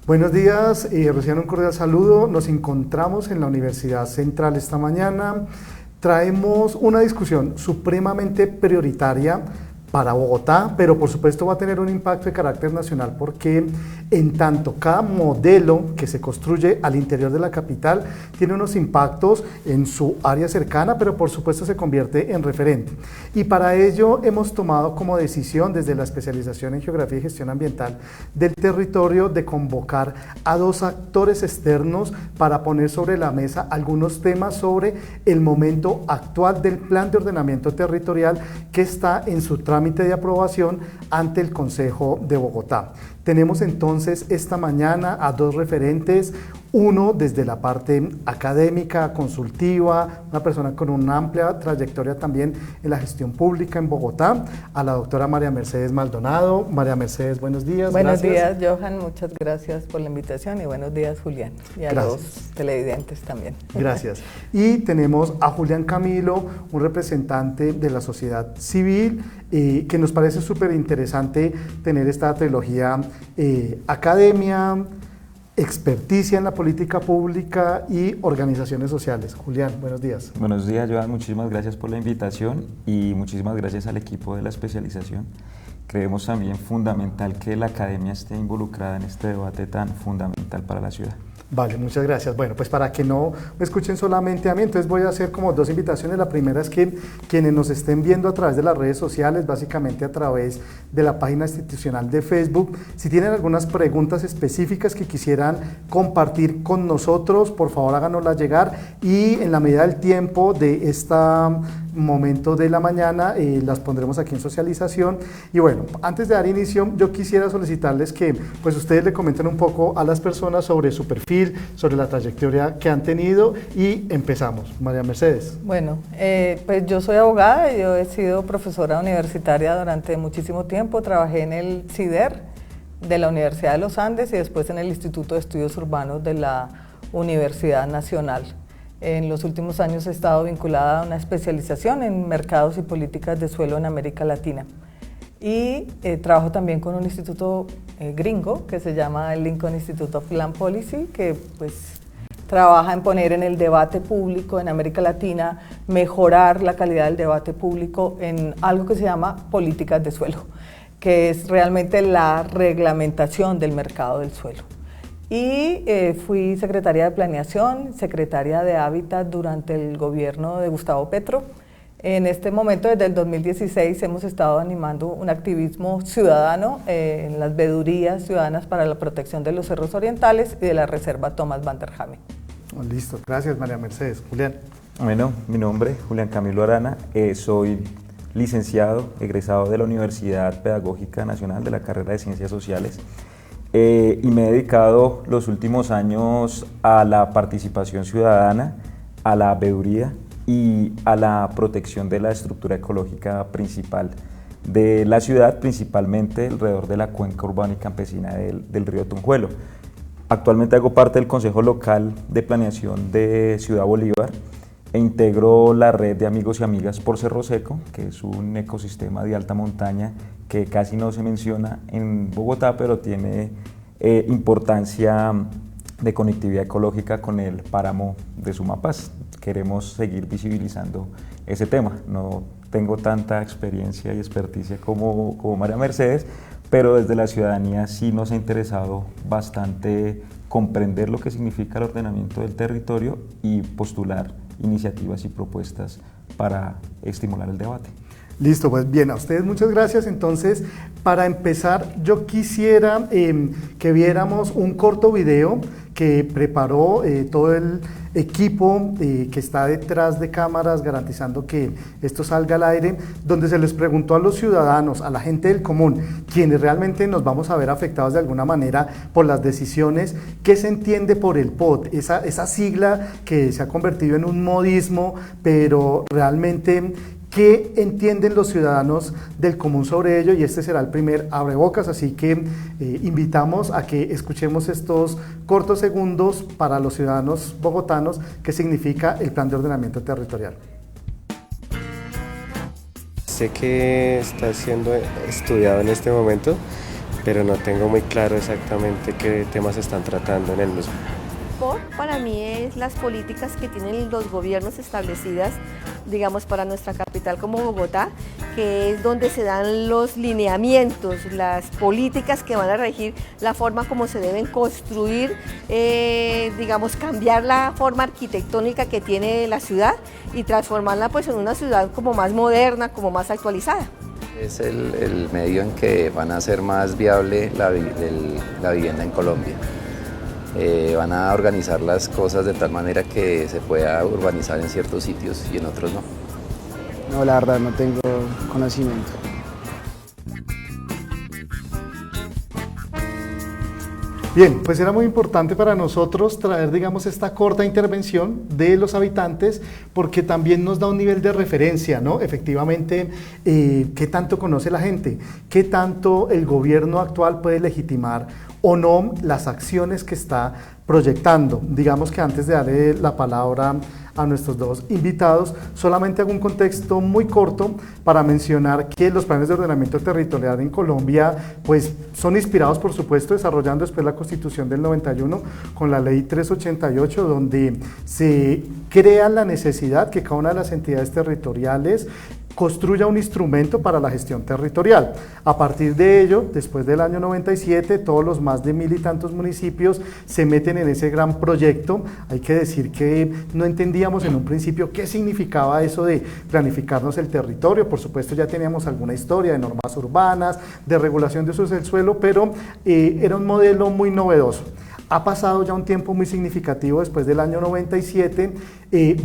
Buenos días, reciban un cordial saludo. Nos encontramos en la Universidad Central esta mañana. Traemos una discusión supremamente prioritaria para Bogotá, pero por supuesto va a tener un impacto de carácter nacional porque en tanto cada modelo que se construye al interior de la capital tiene unos impactos en su área cercana, pero por supuesto se convierte en referente. Y para ello hemos tomado como decisión desde la especialización en Geografía y Gestión Ambiental del territorio de convocar a dos actores externos para poner sobre la mesa algunos temas sobre el momento actual del Plan de Ordenamiento Territorial que está en su trámite de aprobación ante el Consejo de Bogotá. Tenemos entonces esta mañana a dos referentes, uno desde la parte académica, consultiva, una persona con una amplia trayectoria también en la gestión pública en Bogotá, a la doctora María Mercedes Maldonado. María Mercedes, buenos días. Buenos días, Johan, muchas gracias por la invitación y buenos días, Julián, y a los televidentes también. Gracias. Y tenemos a Julián Camilo, un representante de la sociedad civil, que nos parece súper interesante tener esta trilogía academia, experticia en la política pública y organizaciones sociales. Julián, buenos días. Buenos días, Joan, muchísimas gracias por la invitación y muchísimas gracias al equipo de la especialización. Creemos también fundamental que la academia esté involucrada en este debate tan fundamental para la ciudad. Vale, muchas gracias. Bueno, pues para que no me escuchen solamente a mí, entonces voy a hacer como dos invitaciones. La primera es que quienes nos estén viendo a través de las redes sociales, básicamente a través de la página institucional de Facebook, si tienen algunas preguntas específicas que quisieran compartir con nosotros, por favor háganoslas llegar y en la medida del tiempo de este momento de la mañana las pondremos aquí en socialización. Y bueno, antes de dar inicio, yo quisiera solicitarles que pues ustedes le comenten un poco a las personas sobre su perfil, sobre la trayectoria que han tenido y empezamos. María Mercedes. Bueno, pues yo soy abogada, yo he sido profesora universitaria durante muchísimo tiempo, trabajé en el CIDER de la Universidad de los Andes y después en el Instituto de Estudios Urbanos de la Universidad Nacional. En los últimos años he estado vinculada a una especialización en mercados y políticas de suelo en América Latina. Y trabajo también con un instituto gringo que se llama el Lincoln Institute of Land Policy, que pues trabaja en poner en el debate público en América Latina, mejorar la calidad del debate público en algo que se llama políticas de suelo, que es realmente la reglamentación del mercado del suelo. Y fui secretaria de Planeación, secretaria de Hábitat durante el gobierno de Gustavo Petro. En este momento, desde el 2016, hemos estado animando un activismo ciudadano en las veedurías ciudadanas para la protección de los cerros orientales y de la reserva Thomas van der Hamen. Listo, gracias María Mercedes. Julián. Bueno, mi nombre es Julián Camilo Arana, soy licenciado, egresado de la Universidad Pedagógica Nacional de la carrera de Ciencias Sociales y me he dedicado los últimos años a la participación ciudadana, a la veeduría y a la protección de la estructura ecológica principal de la ciudad, principalmente alrededor de la cuenca urbana y campesina del río Tunjuelo. Actualmente hago parte del Consejo Local de Planeación de Ciudad Bolívar e integro la red de amigos y amigas por Cerro Seco, que es un ecosistema de alta montaña que casi no se menciona en Bogotá, pero tiene importancia de conectividad ecológica con el páramo de Sumapaz. Queremos seguir visibilizando ese tema. No tengo tanta experiencia y experticia como María Mercedes, pero desde la ciudadanía sí nos ha interesado bastante comprender lo que significa el ordenamiento del territorio y postular iniciativas y propuestas para estimular el debate. Listo, pues bien, a ustedes muchas gracias. Entonces, para empezar, yo quisiera que viéramos un corto video que preparó todo el equipo que está detrás de cámaras garantizando que esto salga al aire, donde se les preguntó a los ciudadanos, a la gente del común, quienes realmente nos vamos a ver afectados de alguna manera por las decisiones, qué se entiende por el POT, esa sigla que se ha convertido en un modismo, pero realmente ¿qué entienden los ciudadanos del común sobre ello? Y este será el primer abrebocas, así que invitamos a que escuchemos estos cortos segundos para los ciudadanos bogotanos, qué significa el Plan de Ordenamiento Territorial. Sé que está siendo estudiado en este momento, pero no tengo muy claro exactamente qué temas están tratando en el mismo. POT para mí es las políticas que tienen los gobiernos establecidas, digamos, para nuestra capital como Bogotá, que es donde se dan los lineamientos, las políticas que van a regir la forma como se deben construir, digamos, cambiar la forma arquitectónica que tiene la ciudad y transformarla pues en una ciudad como más moderna, como más actualizada. Es el medio en que van a hacer más viable la vivienda en Colombia. Van a organizar las cosas de tal manera que se pueda urbanizar en ciertos sitios y en otros no. No, la verdad no tengo conocimiento. Bien, pues era muy importante para nosotros traer, digamos, esta corta intervención de los habitantes porque también nos da un nivel de referencia, ¿no? Efectivamente, ¿qué tanto conoce la gente? ¿Qué tanto el gobierno actual puede legitimar o no las acciones que está proyectando? Digamos que antes de darle la palabra a nuestros dos invitados, solamente hago un contexto muy corto para mencionar que los planes de ordenamiento territorial en Colombia pues son inspirados, por supuesto, desarrollando después la Constitución del 91 con la Ley 388, donde se crea la necesidad que cada una de las entidades territoriales construya un instrumento para la gestión territorial. A partir de ello, después del año 97, todos los más de 1000 y tantos municipios se meten en ese gran proyecto. Hay que decir que no entendíamos en un principio qué significaba eso de planificarnos el territorio. Por supuesto, ya teníamos alguna historia de normas urbanas, de regulación de usos del suelo, pero era un modelo muy novedoso. Ha pasado ya un tiempo muy significativo después del año 97,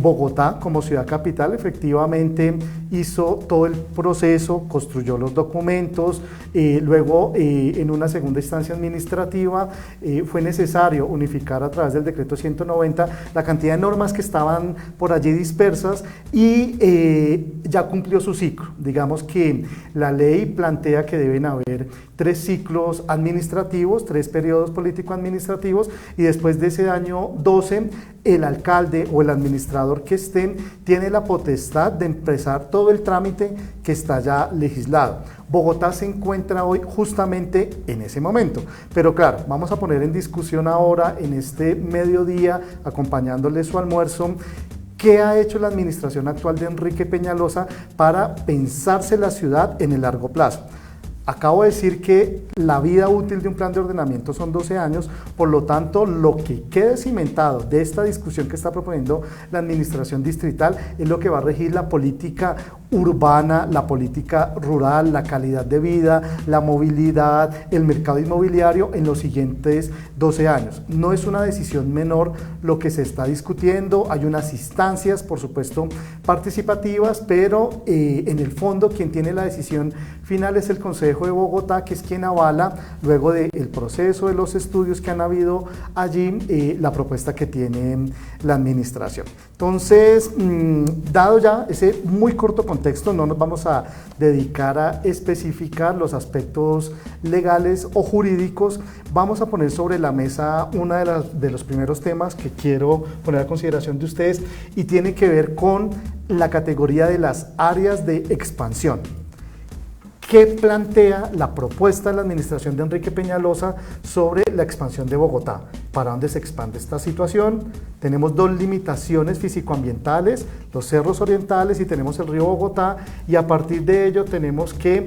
Bogotá como ciudad capital efectivamente hizo todo el proceso, construyó los documentos, luego en una segunda instancia administrativa fue necesario unificar a través del decreto 190 la cantidad de normas que estaban por allí dispersas y ya cumplió su ciclo. Digamos que la ley plantea que deben haber 3 ciclos administrativos, 3 periodos político-administrativos y después de ese año 12 el alcalde o el administrador que estén tiene la potestad de empezar todo el trámite que está ya legislado. Bogotá se encuentra hoy justamente en ese momento, pero claro, vamos a poner en discusión ahora en este mediodía, acompañándole su almuerzo, ¿qué ha hecho la administración actual de Enrique Peñalosa para pensarse la ciudad en el largo plazo? Acabo de decir que la vida útil de un plan de ordenamiento son 12 años, por lo tanto, lo que quede cimentado de esta discusión que está proponiendo la administración distrital es lo que va a regir la política urbana, la política rural, la calidad de vida, la movilidad, el mercado inmobiliario en los siguientes 12 años. No es una decisión menor lo que se está discutiendo, hay unas instancias, por supuesto, participativas, pero en el fondo quien tiene la decisión final es el Consejo de Bogotá, que es quien avala, luego del proceso de los estudios que han habido allí, la propuesta que tiene la administración. Entonces, dado ya ese muy corto contexto, no nos vamos a dedicar a especificar los aspectos legales o jurídicos, vamos a poner sobre la mesa uno de los primeros temas que quiero poner a consideración de ustedes y tiene que ver con la categoría de las áreas de expansión. ¿Qué plantea la propuesta de la administración de Enrique Peñalosa sobre la expansión de Bogotá? ¿Para dónde se expande esta situación? Tenemos 2 limitaciones físico-ambientales, los cerros orientales y tenemos el río Bogotá, y a partir de ello tenemos que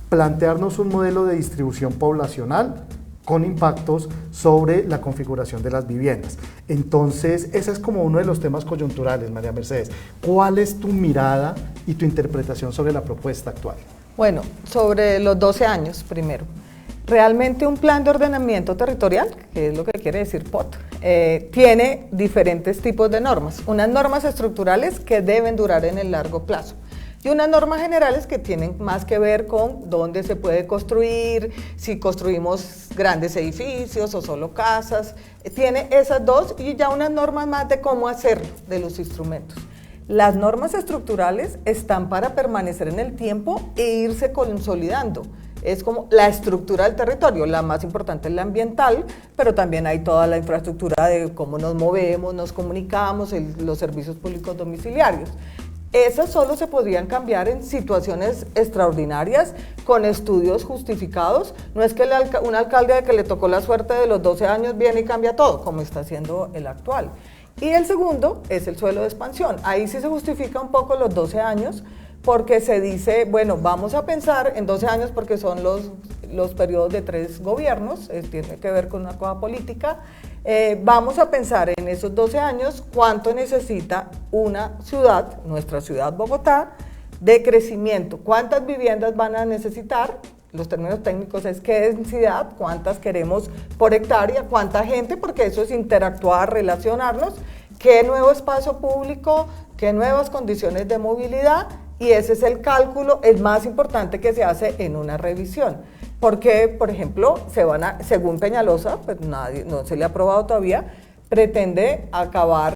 plantearnos un modelo de distribución poblacional con impactos sobre la configuración de las viviendas. Entonces, ese es como uno de los temas coyunturales, María Mercedes. ¿Cuál es tu mirada y tu interpretación sobre la propuesta actual? Bueno, sobre los 12 años primero. Realmente un plan de ordenamiento territorial, que es lo que quiere decir POT, tiene diferentes tipos de normas. Unas normas estructurales que deben durar en el largo plazo y unas normas generales que tienen más que ver con dónde se puede construir, si construimos grandes edificios o solo casas. Tiene esas 2 y ya unas normas más de cómo hacerlo, de los instrumentos. Las normas estructurales están para permanecer en el tiempo e irse consolidando. Es como la estructura del territorio, la más importante es la ambiental, pero también hay toda la infraestructura de cómo nos movemos, nos comunicamos, los servicios públicos domiciliarios. Esas solo se podrían cambiar en situaciones extraordinarias, con estudios justificados. No es que un alcalde que le tocó la suerte de los 12 años viene y cambia todo, como está haciendo el actual. Y el segundo es el suelo de expansión. Ahí sí se justifica un poco los 12 años, porque se dice, bueno, vamos a pensar en 12 años porque son los periodos de 3 gobiernos, tiene que ver con una cosa política. Vamos a pensar en esos 12 años cuánto necesita una ciudad, nuestra ciudad Bogotá, de crecimiento. ¿Cuántas viviendas van a necesitar? Los términos técnicos es qué densidad, cuántas queremos por hectárea, cuánta gente, porque eso es interactuar, relacionarnos, qué nuevo espacio público, qué nuevas condiciones de movilidad, y ese es el cálculo, el más importante que se hace en una revisión. Porque, por ejemplo, según Peñalosa, pues no se le ha aprobado todavía, pretende acabar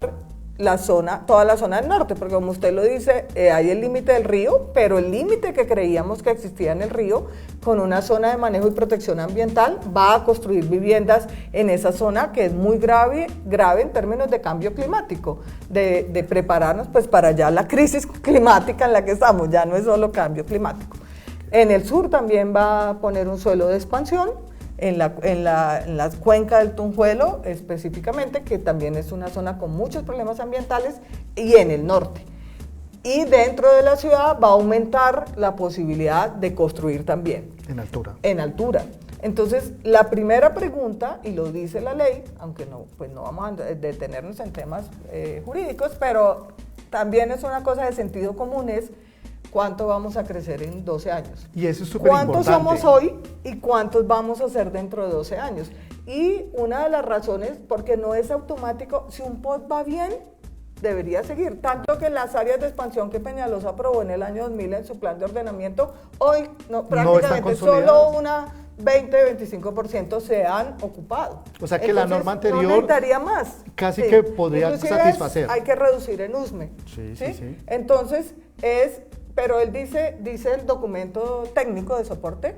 toda la zona del norte, porque como usted lo dice, hay el límite del río, pero el límite que creíamos que existía en el río, con una zona de manejo y protección ambiental, va a construir viviendas en esa zona que es muy grave en términos de cambio climático, de prepararnos pues para ya la crisis climática en la que estamos, ya no es solo cambio climático. En el sur también va a poner un suelo de expansión, en la cuenca del Tunjuelo específicamente, que también es una zona con muchos problemas ambientales, y en el norte. Y dentro de la ciudad va a aumentar la posibilidad de construir también. En altura. En altura. Entonces, la primera pregunta, y lo dice la ley, aunque no vamos a detenernos en temas jurídicos, pero también es una cosa de sentido común, es ¿cuánto vamos a crecer en 12 años? Y eso es súper importante. ¿Cuántos somos hoy y cuántos vamos a ser dentro de 12 años? Y una de las razones, porque no es automático, si un POT va bien, debería seguir. Tanto que las áreas de expansión que Peñalosa aprobó en el año 2000 en su plan de ordenamiento, hoy prácticamente solo una 20-25% se han ocupado. O sea que entonces, la norma anterior no necesitaría más. Casi que podría inclusive satisfacer. Hay que reducir en USME. Sí. Entonces pero él dice el documento técnico de soporte,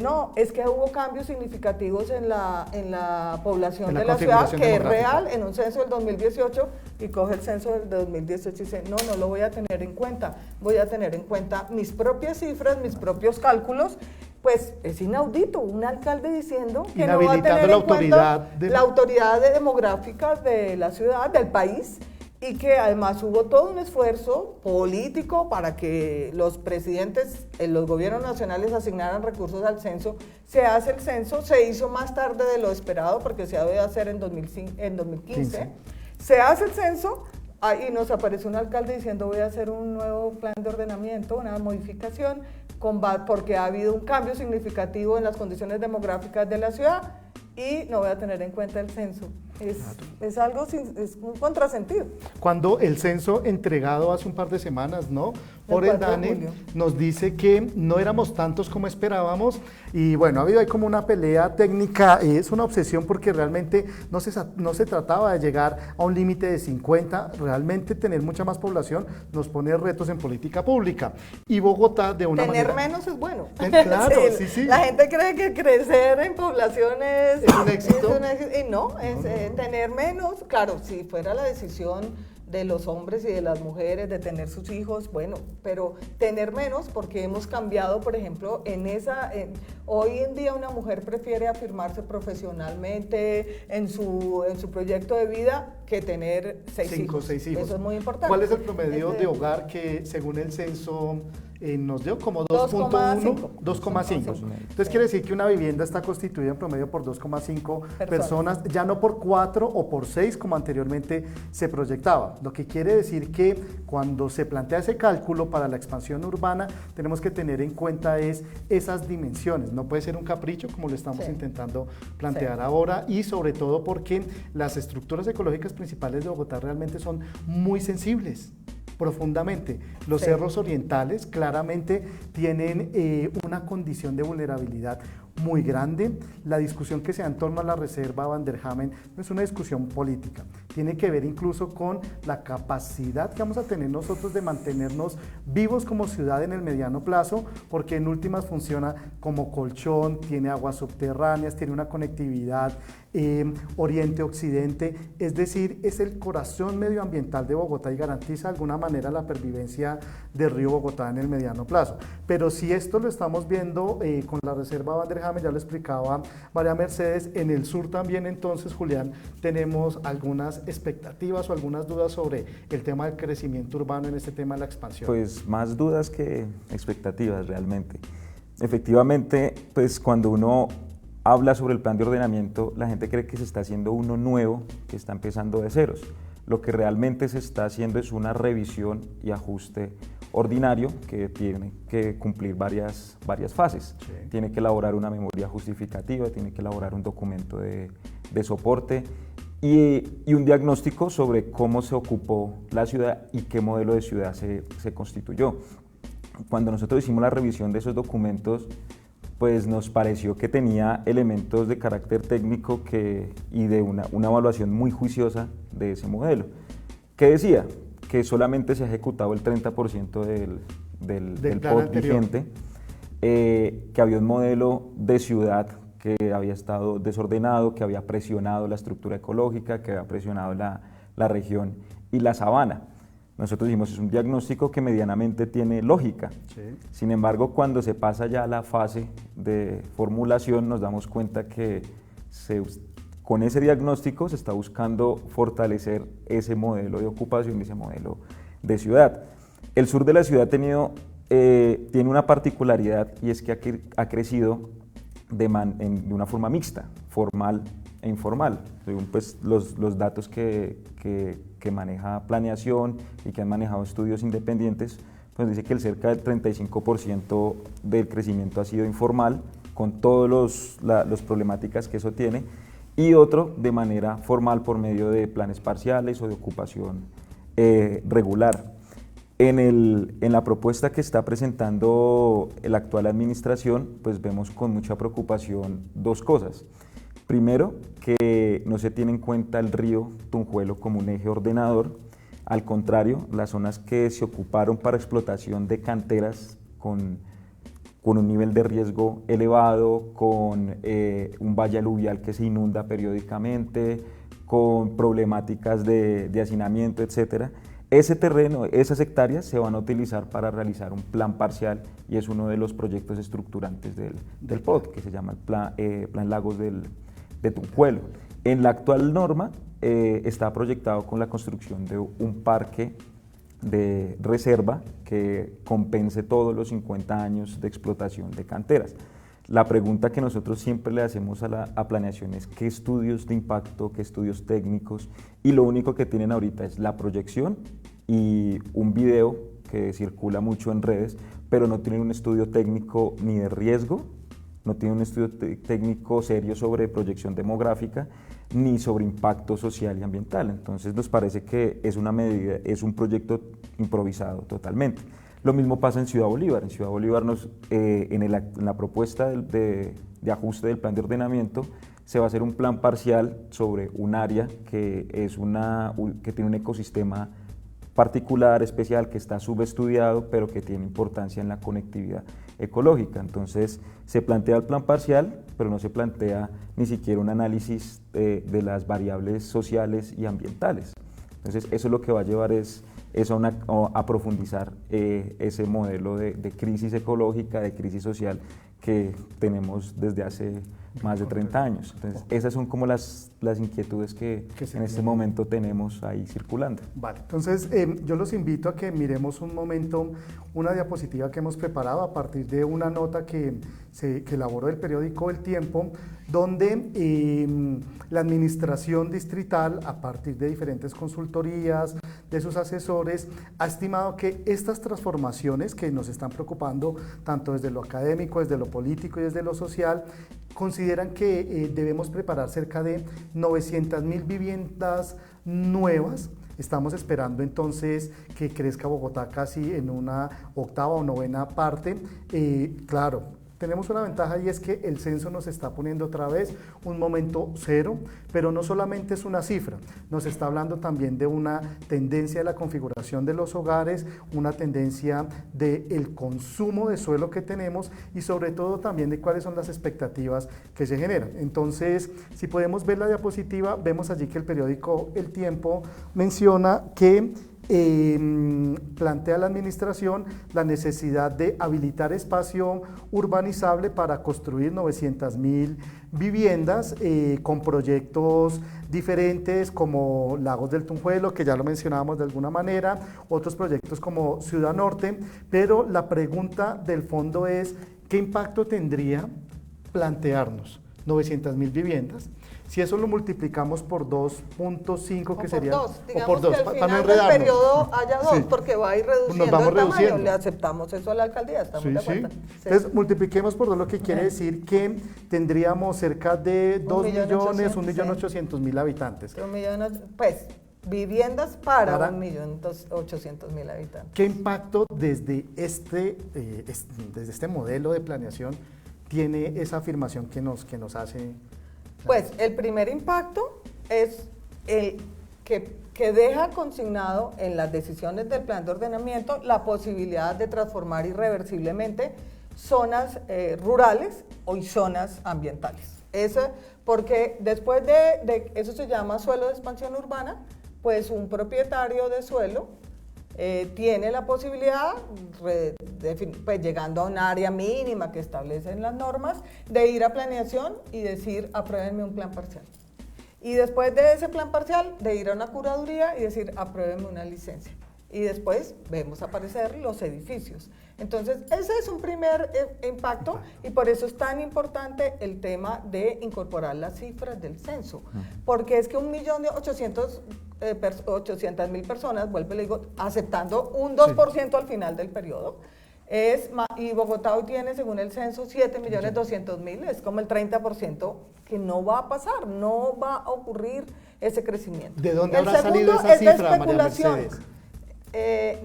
no, es que hubo cambios significativos en la población de la ciudad, que es real, en un censo del 2018, y coge el censo del 2018 y dice, no lo voy a tener en cuenta, voy a tener en cuenta mis propias cifras, mis propios cálculos. Pues es inaudito, un alcalde diciendo que no va a tener en cuenta la autoridad demográfica de la ciudad, del país, y que además hubo todo un esfuerzo político para que los presidentes, los gobiernos nacionales asignaran recursos al censo. Se hace el censo, se hizo más tarde de lo esperado porque se debe hacer en 2015. Se hace el censo y nos aparece un alcalde diciendo voy a hacer un nuevo plan de ordenamiento, una modificación, porque ha habido un cambio significativo en las condiciones demográficas de la ciudad y no voy a tener en cuenta el censo. Es algo, es un contrasentido. Cuando el censo entregado hace un par de semanas, ¿no? Por el DANE, nos dice que no éramos tantos como esperábamos, y bueno, ha habido ahí como una pelea técnica, es una obsesión porque realmente no se trataba de llegar a un límite de 50, realmente tener mucha más población nos pone retos en política pública, y Bogotá de una manera... Tener menos es bueno. Claro, sí. La gente cree que crecer en población es un éxito. Y no, es tener menos, claro, si fuera la decisión de los hombres y de las mujeres de tener sus hijos, bueno, pero tener menos porque hemos cambiado, por ejemplo, hoy en día una mujer prefiere afirmarse profesionalmente en su proyecto de vida que tener 6 hijos. Eso es muy importante. ¿Cuál es el promedio de hogar que según el censo nos dio como 2.1, 2,5? Entonces quiere decir que una vivienda está constituida en promedio por 2,5 personas, ya no por 4 o por 6 como anteriormente se proyectaba. Lo que quiere decir que cuando se plantea ese cálculo para la expansión urbana, tenemos que tener en cuenta esas dimensiones. No puede ser un capricho como lo estamos intentando plantear ahora, y sobre todo porque las estructuras ecológicas principales de Bogotá realmente son muy sensibles. Profundamente. Los cerros orientales claramente tienen una condición de vulnerabilidad muy grande. La discusión que se da en torno a la reserva Van der Hamen no es una discusión política, tiene que ver incluso con la capacidad que vamos a tener nosotros de mantenernos vivos como ciudad en el mediano plazo, porque en últimas funciona como colchón, tiene aguas subterráneas, tiene una conectividad oriente-occidente, es decir, es el corazón medioambiental de Bogotá y garantiza de alguna manera la pervivencia del río Bogotá en el mediano plazo. Pero si esto lo estamos viendo con la reserva Van der Hamen, ya lo explicaba María Mercedes, en el sur también entonces, Julián, tenemos algunas expectativas o algunas dudas sobre el tema del crecimiento urbano en este tema de la expansión. Pues más dudas que expectativas realmente. Efectivamente, pues cuando uno habla sobre el plan de ordenamiento, la gente cree que se está haciendo uno nuevo, que está empezando de ceros. Lo que realmente se está haciendo es una revisión y ajuste ordinario que tiene que cumplir varias fases. Sí. Tiene que elaborar una memoria justificativa, tiene que elaborar un documento de soporte y un diagnóstico sobre cómo se ocupó la ciudad y qué modelo de ciudad se constituyó. Cuando nosotros hicimos la revisión de esos documentos, pues nos pareció que tenía elementos de carácter técnico y de una evaluación muy juiciosa de ese modelo. ¿Qué decía? Que solamente se ha ejecutado el 30% del POT vigente, que había un modelo de ciudad que había estado desordenado, que había presionado la estructura ecológica, que había presionado la región y la sabana. Nosotros dijimos, es un diagnóstico que medianamente tiene lógica. Sí. Sin embargo, cuando se pasa ya a la fase de formulación, nos damos cuenta que con ese diagnóstico se está buscando fortalecer ese modelo de ocupación y ese modelo de ciudad. El sur de la ciudad tiene una particularidad y es que ha crecido de una forma mixta, formal e informal. Según pues, los datos que maneja planeación y que han manejado estudios independientes, pues dice que cerca del 35% del crecimiento ha sido informal, con todas las problemáticas que eso tiene, y otro de manera formal por medio de planes parciales o de ocupación regular. En la propuesta que está presentando la actual administración, pues vemos con mucha preocupación dos cosas. Primero, que no se tiene en cuenta el río Tunjuelo como un eje ordenador. Al contrario, las zonas que se ocuparon para explotación de canteras con un nivel de riesgo elevado, con un valle aluvial que se inunda periódicamente, con problemáticas de hacinamiento, etc. Ese terreno, esas hectáreas se van a utilizar para realizar un plan parcial y es uno de los proyectos estructurantes del POT, que se llama el Plan Lagos de Tunjuelo. En la actual norma está proyectado con la construcción de un parque de reserva que compense todos los 50 años de explotación de canteras. La pregunta que nosotros siempre le hacemos a planeación es qué estudios de impacto, qué estudios técnicos, y lo único que tienen ahorita es la proyección y un video que circula mucho en redes, pero no tienen un estudio técnico ni de riesgo, no tienen un estudio técnico serio sobre proyección demográfica, ni sobre impacto social y ambiental. Entonces nos parece que es una medida, es un proyecto improvisado totalmente. Lo mismo pasa en Ciudad Bolívar. En Ciudad Bolívar, en la propuesta de ajuste del plan de ordenamiento, se va a hacer un plan parcial sobre un área que tiene un ecosistema particular, especial, que está subestudiado, pero que tiene importancia en la conectividad ecológica. Entonces se plantea el plan parcial, pero no se plantea ni siquiera un análisis de las variables sociales y ambientales. Entonces eso lo que va a llevar es a profundizar ese modelo de crisis ecológica, de crisis social que tenemos desde hace más de 30 años. Entonces, esas son como las inquietudes que en este momento tenemos ahí circulando. Vale, entonces yo los invito a que miremos un momento una diapositiva que hemos preparado a partir de una nota que elaboró el periódico El Tiempo, donde la administración distrital, a partir de diferentes consultorías, de sus asesores, ha estimado que estas transformaciones que nos están preocupando, tanto desde lo académico, desde lo político y desde lo social, consideran que debemos preparar cerca de 900.000 viviendas nuevas. Estamos esperando entonces que crezca Bogotá casi en una octava o novena parte. Claro, Tenemos una ventaja y es que el censo nos está poniendo otra vez un momento cero, pero no solamente es una cifra, nos está hablando también de una tendencia de la configuración de los hogares, una tendencia del consumo de suelo que tenemos y sobre todo también de cuáles son las expectativas que se generan. Entonces, si podemos ver la diapositiva, vemos allí que el periódico El Tiempo menciona que plantea la administración la necesidad de habilitar espacio urbanizable para construir 900.000 viviendas con proyectos diferentes como Lagos del Tunjuelo, que ya lo mencionábamos de alguna manera, otros proyectos como Ciudad Norte, pero la pregunta del fondo es ¿qué impacto tendría plantearnos 900.000 viviendas? Si eso lo multiplicamos por 2.5, que sería... O o por dos, que al para no final del enredarnos. periodo haya dos, Sí. porque va a ir reduciendo Nos vamos el tamaño. reduciendo. Le aceptamos eso a la alcaldía, estamos de acuerdo. Sí. Sí. Entonces, multipliquemos por 2, lo que quiere decir que tendríamos cerca de 2.800.000 habitantes. Pues, viviendas para Para- 1.800.000 habitantes. ¿Qué impacto desde este modelo de planeación tiene esa afirmación que nos hace? Pues el primer impacto es el que deja consignado en las decisiones del plan de ordenamiento la posibilidad de transformar irreversiblemente zonas rurales y zonas ambientales. Eso, porque después de eso se llama suelo de expansión urbana, pues un propietario de suelo tiene la posibilidad, pues llegando a un área mínima que establecen las normas, de ir a planeación y decir, apruébenme un plan parcial. Y después de ese plan parcial, de ir a una curaduría y decir, apruébenme una licencia. Y después vemos aparecer los edificios. Entonces, ese es un primer impacto y por eso es tan importante el tema de incorporar las cifras del censo. Porque es que 1.800.000 personas, vuelvo y le digo, aceptando un 2% al final del periodo, y Bogotá hoy tiene, según el censo, 7.200.000, es como el 30% que no va a pasar, no va a ocurrir ese crecimiento. ¿De dónde El habrá salido segundo esa es la cifra, María especulación. Mercedes?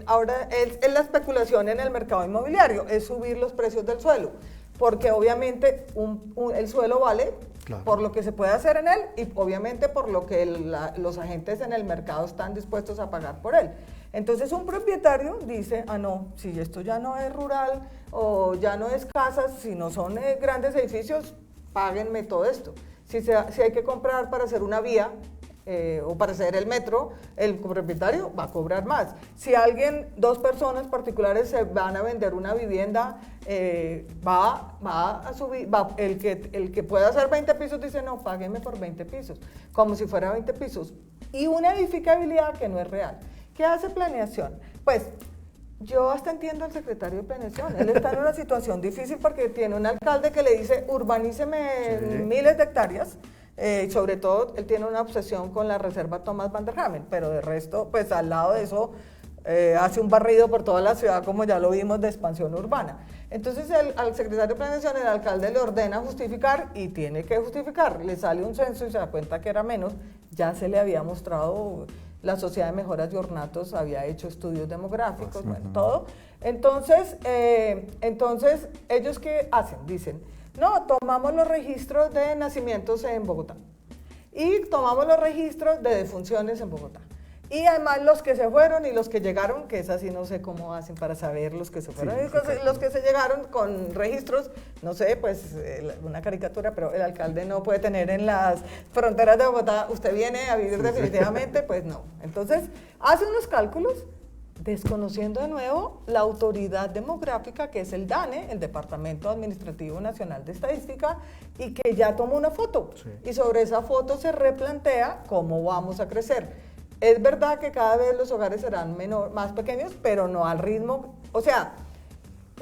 Ahora es la especulación en el mercado inmobiliario, es subir los precios del suelo, porque obviamente el suelo vale Claro. por lo que se puede hacer en él y obviamente por lo que los agentes en el mercado están dispuestos a pagar por él. Entonces un propietario dice, no, si esto ya no es rural o ya no es casas, sino son grandes edificios, páguenme todo esto. Si hay que comprar para hacer una vía, o para hacer el metro, el propietario va a cobrar más. Si dos personas particulares se van a vender una vivienda, va a subir, el que pueda hacer 20 pisos dice, no, págueme por 20 pisos, como si fuera 20 pisos. Y una edificabilidad que no es real. ¿Qué hace planeación? Pues, yo hasta entiendo al secretario de planeación, él está en una situación difícil porque tiene un alcalde que le dice, urbaníceme miles de hectáreas, sobre todo él tiene una obsesión con la reserva Thomas van der Hamen, pero de resto, pues al lado de eso, hace un barrido por toda la ciudad, como ya lo vimos, de expansión urbana. Entonces al secretario de planeación, el alcalde le ordena justificar y tiene que justificar, le sale un censo y se da cuenta que era menos, ya se le había mostrado, la Sociedad de Mejoras y Ornatos había hecho estudios demográficos, bueno, todo. Entonces, ¿ellos qué hacen? Dicen, no, tomamos los registros de nacimientos en Bogotá y tomamos los registros de defunciones en Bogotá. Y además los que se fueron y los que llegaron, que es así, no sé cómo hacen para saber los que se fueron, los que se llegaron con registros, no sé, pues una caricatura, pero el alcalde no puede tener en las fronteras de Bogotá, usted viene a vivir definitivamente, pues no. Entonces hace unos cálculos, desconociendo de nuevo la autoridad demográfica que es el DANE, el Departamento Administrativo Nacional de Estadística, y que ya tomó una foto. Y sobre esa foto se replantea cómo vamos a crecer. Es verdad que cada vez los hogares serán más pequeños, pero no al ritmo, o sea,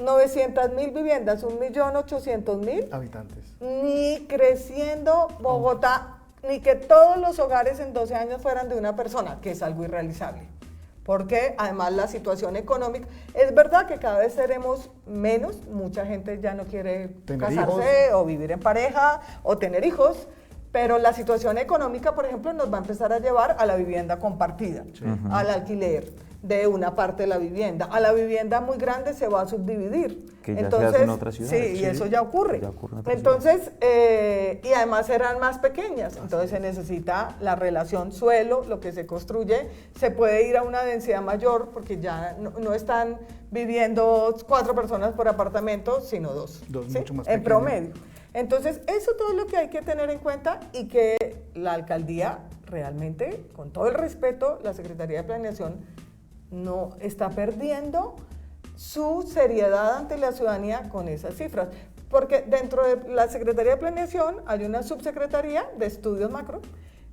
900.000 viviendas, 1.800.000 habitantes. Ni creciendo Bogotá, ni que todos los hogares en 12 años fueran de una persona, que es algo irrealizable. Porque además la situación económica, es verdad que cada vez seremos menos, mucha gente ya no quiere casarse o vivir en pareja o tener hijos, pero la situación económica, por ejemplo, nos va a empezar a llevar a la vivienda compartida, al alquiler. de una parte de la vivienda. A la vivienda muy grande se va a subdividir. Que ya Entonces, se hace en otras ciudades. Sí, y eso ya ocurre. Ya ocurre en otras Entonces, y además serán más pequeñas. Entonces se necesita la relación suelo, lo que se construye. Se puede ir a una densidad mayor porque ya no están viviendo 4 personas por apartamento, sino 2. ¿Sí? Mucho más en pequeñas. promedio. Entonces, eso todo es lo que hay que tener en cuenta y que la alcaldía realmente, con todo el respeto, la Secretaría de Planeación no está perdiendo su seriedad ante la ciudadanía con esas cifras. Porque dentro de la Secretaría de Planeación hay una subsecretaría de estudios macro,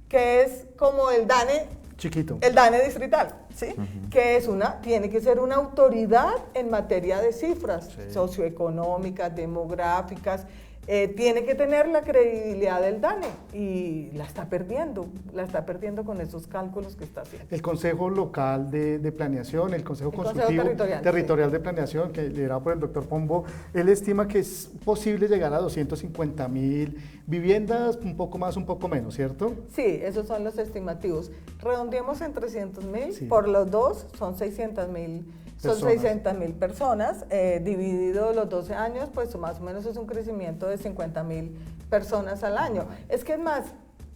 que es como el DANE Chiquito. el DANE distrital, ¿sí? Que es tiene que ser una autoridad en materia de cifras socioeconómicas, demográficas, tiene que tener la credibilidad del DANE y la está perdiendo con esos cálculos que está haciendo. El Consejo Local de Planeación, el Consejo Consultivo Territorial de Planeación, que liderado por el doctor Pombo, él estima que es posible llegar a 250.000 viviendas, un poco más, un poco menos, ¿cierto? Sí, esos son los estimativos. Redondeemos en 300.000, Sí. por los dos son 600.000. Son 600.000 personas, dividido los 12 años, pues más o menos es un crecimiento de 50.000 personas al año. Es que es más,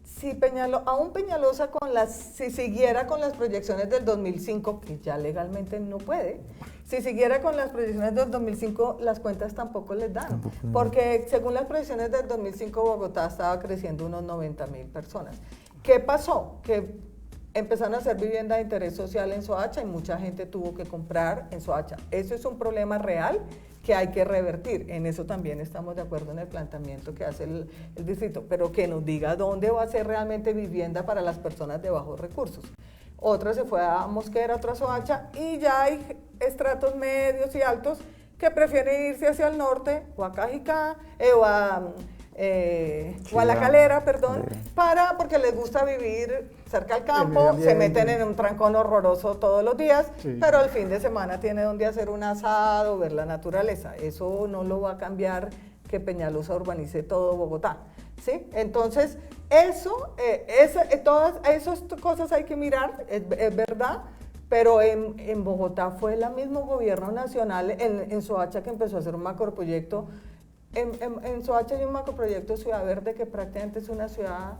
si aún Peñalosa si siguiera con las proyecciones del 2005, que ya legalmente no puede, si siguiera con las proyecciones del 2005, las cuentas tampoco les dan, porque según las proyecciones del 2005, Bogotá estaba creciendo unos 90.000 personas. ¿Qué pasó? Que empezaron a hacer vivienda de interés social en Soacha y mucha gente tuvo que comprar en Soacha. Eso es un problema real que hay que revertir. En eso también estamos de acuerdo en el planteamiento que hace el distrito, pero que nos diga dónde va a ser realmente vivienda para las personas de bajos recursos. Otra se fue a Mosquera, otra a Soacha, y ya hay estratos medios y altos que prefieren irse hacia el norte, o a Cajicá, o a La Calera, porque les gusta vivir cerca al campo, se meten en un trancón horroroso todos los días, pero el fin de semana tiene donde hacer un asado, ver la naturaleza. Eso no lo va a cambiar que Peñalosa urbanice todo Bogotá, ¿sí? Entonces, todas esas cosas hay que mirar, es verdad. Pero en Bogotá fue el mismo gobierno nacional, en Soacha, que empezó a hacer un macroproyecto. En Soacha hay un macroproyecto Ciudad Verde que prácticamente es una ciudad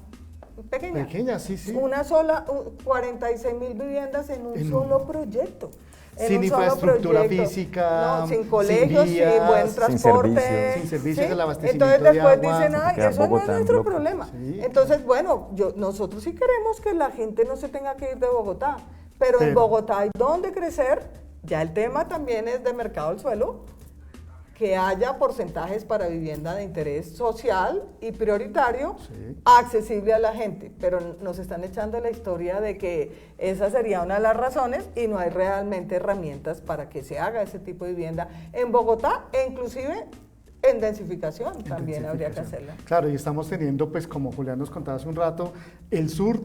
pequeña. Pequeña, sí. Una sola, 46.000 viviendas en un solo proyecto. Sin infraestructura física, sin colegios, sin buen transporte. Sin servicios del abastecimiento Entonces después de agua, dicen, eso no es nuestro problema. Sí. Entonces, bueno, nosotros sí queremos que la gente no se tenga que ir de Bogotá, pero en Bogotá hay donde crecer. Ya el tema también es de mercado del suelo, que haya porcentajes para vivienda de interés social y prioritario, accesible a la gente, pero nos están echando la historia de que esa sería una de las razones y no hay realmente herramientas para que se haga ese tipo de vivienda en Bogotá e inclusive en densificación también habría que hacerla. Claro, y estamos teniendo, pues como Julián nos contaba hace un rato, el sur,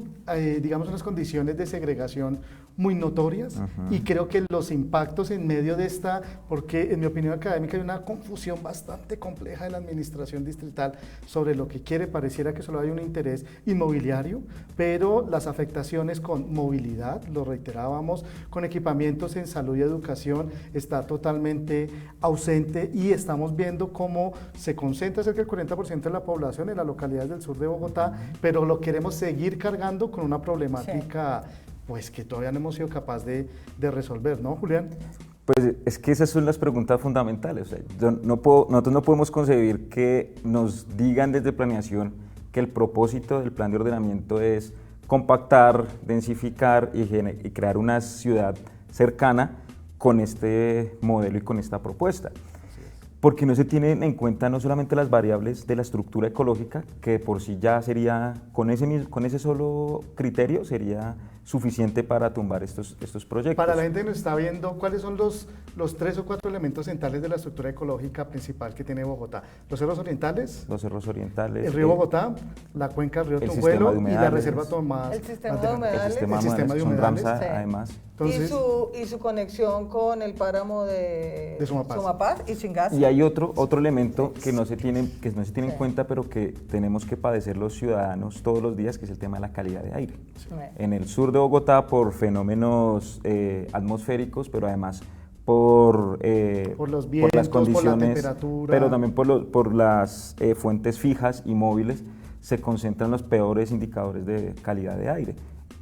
digamos, unas condiciones de segregación muy notorias, y creo que los impactos en medio de esta, porque en mi opinión académica hay una confusión bastante compleja de la administración distrital sobre lo que quiere, pareciera que solo hay un interés inmobiliario, pero las afectaciones con movilidad, lo reiterábamos, con equipamientos en salud y educación, está totalmente ausente, y estamos viendo cómo se concentra cerca del 40% de la población en las localidades del sur de Bogotá, pero lo queremos seguir cargando con una problemática pues que todavía no hemos sido capaces de resolver, ¿no, Julián? Pues es que esas son las preguntas fundamentales. O sea, nosotros no podemos concebir que nos digan desde planeación que el propósito del plan de ordenamiento es compactar, densificar y crear una ciudad cercana con este modelo y con esta propuesta. Porque no se tienen en cuenta no solamente las variables de la estructura ecológica, que por sí ya sería, con ese solo criterio, sería suficiente para tumbar estos proyectos. Para la gente que nos está viendo, ¿cuáles son los 3 o 4 elementos centrales de la estructura ecológica principal que tiene Bogotá? Los cerros orientales. Los cerros orientales. El río Bogotá, la cuenca del río Tunjuelo y la reserva Tomás. El sistema de humedales. El sistema de humedales, además. Entonces, y su conexión con el páramo de Sumapaz y Chingaza. Y hay otro elemento que no se tiene en cuenta, pero que tenemos que padecer los ciudadanos todos los días, que es el tema de la calidad de aire. En el sur de de Bogotá por fenómenos atmosféricos, pero además por los las vientos, por la condiciones, temperatura. pero también por las fuentes fijas y móviles, se concentran los peores indicadores de calidad de aire.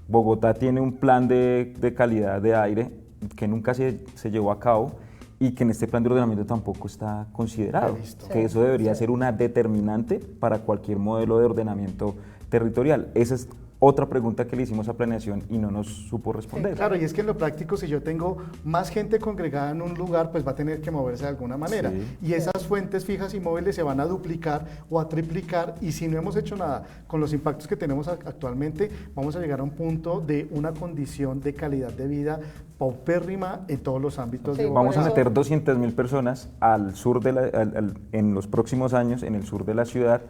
Bogotá tiene un plan de calidad de aire que nunca se llevó a cabo y que en este plan de ordenamiento tampoco está considerado, que eso debería ser una determinante para cualquier modelo de ordenamiento territorial. Esa es otra pregunta que le hicimos a planeación y no nos supo responder. Claro, y es que en lo práctico, si yo tengo más gente congregada en un lugar, pues va a tener que moverse de alguna manera. Sí. Y esas fuentes fijas y móviles se van a duplicar o a triplicar, y si no hemos hecho nada con los impactos que tenemos actualmente, vamos a llegar a un punto de una condición de calidad de vida paupérrima en todos los ámbitos de Bogotá. Vamos a meter 200.000 personas al sur en los próximos años en el sur de la ciudad,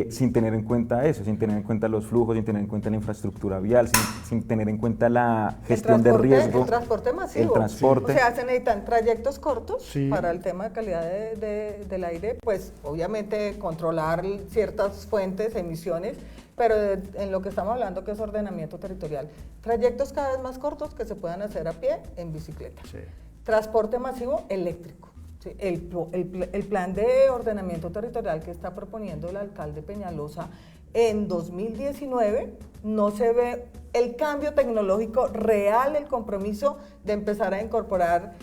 sin tener en cuenta eso, sin tener en cuenta los flujos, sin tener en cuenta la infraestructura vial, sin tener en cuenta la gestión de riesgo. El transporte masivo. El transporte. O sea, se necesitan trayectos cortos Sí. para el tema de calidad del aire, pues obviamente controlar ciertas fuentes, emisiones, pero en lo que estamos hablando que es ordenamiento territorial. Trayectos cada vez más cortos que se puedan hacer a pie, en bicicleta. Sí. Transporte masivo eléctrico. Sí, el plan de ordenamiento territorial que está proponiendo el alcalde Peñalosa en 2019 no se ve el cambio tecnológico real, el compromiso de empezar a incorporar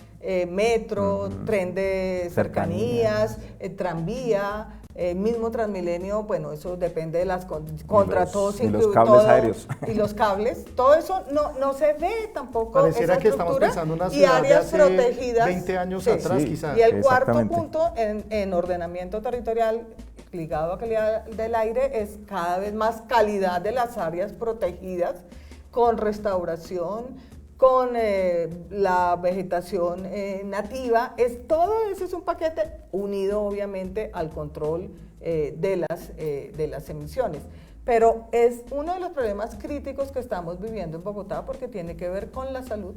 metro, tren de cercanías, tranvía, mismo Transmilenio. Bueno, eso depende de las contratos, y los cables aéreos. Y los cables, todo eso no se ve tampoco. Pareciera esa que estamos estructura pensando en una y ciudad de áreas hace protegidas. 20 años Sí. atrás, Sí. quizás. Y el cuarto Exactamente. punto en ordenamiento territorial ligado a calidad del aire es cada vez más calidad de las áreas protegidas con restauración, con la vegetación nativa. Todo eso es un paquete unido obviamente al control de las emisiones. Pero es uno de los problemas críticos que estamos viviendo en Bogotá porque tiene que ver con la salud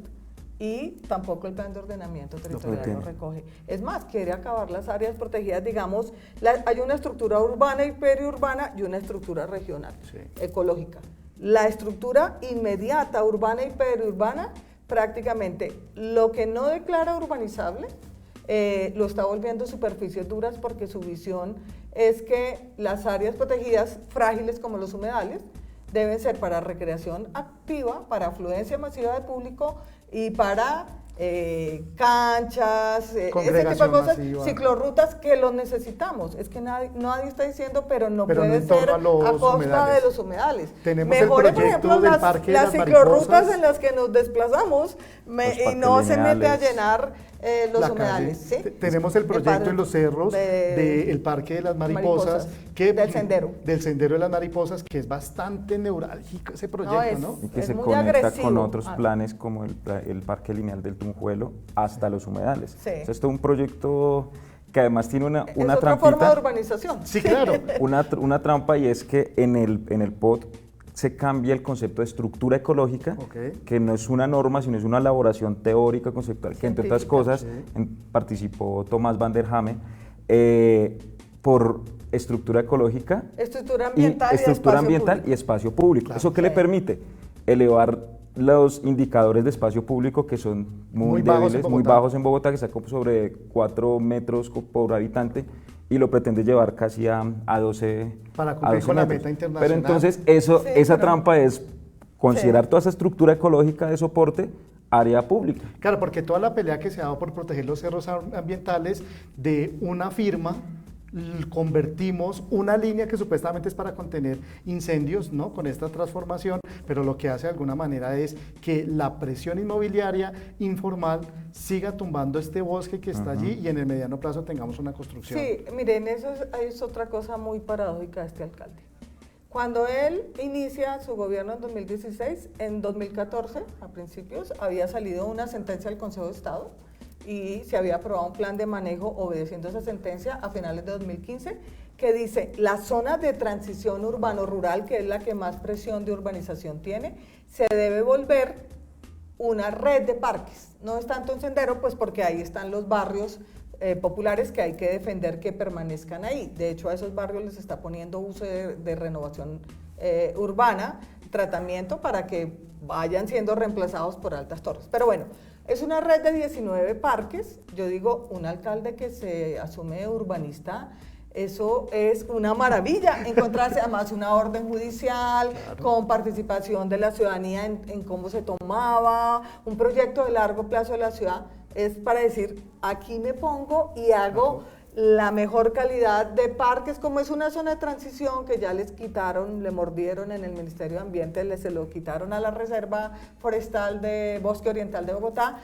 y tampoco el plan de ordenamiento territorial lo recoge. Es más, quiere acabar las áreas protegidas, digamos, hay una estructura urbana y periurbana y una estructura regional, ecológica. La estructura inmediata, urbana y periurbana, prácticamente lo que no declara urbanizable, lo está volviendo superficies duras porque su visión es que las áreas protegidas frágiles como los humedales deben ser para recreación activa, para afluencia masiva de público y para canchas, ese tipo de cosas, masiva. Ciclorrutas que los necesitamos. Es que nadie está diciendo, pero no puede ser a costa humedales. de los humedales. Tenemos Mejore, el por proyecto ejemplo, del Parque de las las ciclorrutas Mariposas. en las que nos desplazamos y no se mete a llenar los humedales. ¿Sí? Tenemos el proyecto en los cerros del Parque de las Mariposas, del sendero. Del Sendero de las Mariposas, que es bastante neurálgico ese proyecto, ¿no? Y que se muy conecta agresivo. con otros planes como el Parque Lineal del Tunjuelo hasta los humedales. Sí. Entonces, esto es un proyecto que además tiene una es otra trampita. forma de urbanización. Sí, claro. Una trampa, y es que en el POT se cambia el concepto de estructura ecológica, que no es una norma, sino es una elaboración teórica, conceptual, que entre otras cosas participó Tomás Van der Hame, por estructura ecológica, estructura ambiental, y espacio público. Claro. ¿Eso qué le permite? Elevar los indicadores de espacio público, que son muy débiles, muy bajos en Bogotá, que está sobre 4 metros por habitante, y lo pretende llevar casi a 12 para cumplir con la meta internacional. Pero entonces esa trampa es considerar toda esa estructura ecológica de soporte área pública. Claro, porque toda la pelea que se ha dado por proteger los cerros ambientales de una firma, convertimos una línea que supuestamente es para contener incendios, ¿no?, con esta transformación, pero lo que hace de alguna manera es que la presión inmobiliaria informal siga tumbando este bosque que está allí y en el mediano plazo tengamos una construcción. Sí, miren, eso es otra cosa muy paradójica de este alcalde. Cuando él inicia su gobierno en 2016, en 2014, a principios, había salido una sentencia del Consejo de Estado y se había aprobado un plan de manejo obedeciendo esa sentencia a finales de 2015 que dice la zona de transición urbano-rural, que es la que más presión de urbanización tiene, se debe volver una red de parques. No es tanto un sendero, pues porque ahí están los barrios populares que hay que defender que permanezcan ahí. De hecho, a esos barrios les está poniendo uso de renovación urbana, tratamiento para que vayan siendo reemplazados por altas torres. Pero bueno, es una red de 19 parques. Yo digo, un alcalde que se asume urbanista, eso es una maravilla, encontrarse además una orden judicial, con participación de la ciudadanía en cómo se tomaba, un proyecto de largo plazo de la ciudad, es para decir, aquí me pongo y hago la mejor calidad de parques, como es una zona de transición que ya les quitaron, le mordieron en el Ministerio de Ambiente, se lo quitaron a la Reserva Forestal de Bosque Oriental de Bogotá,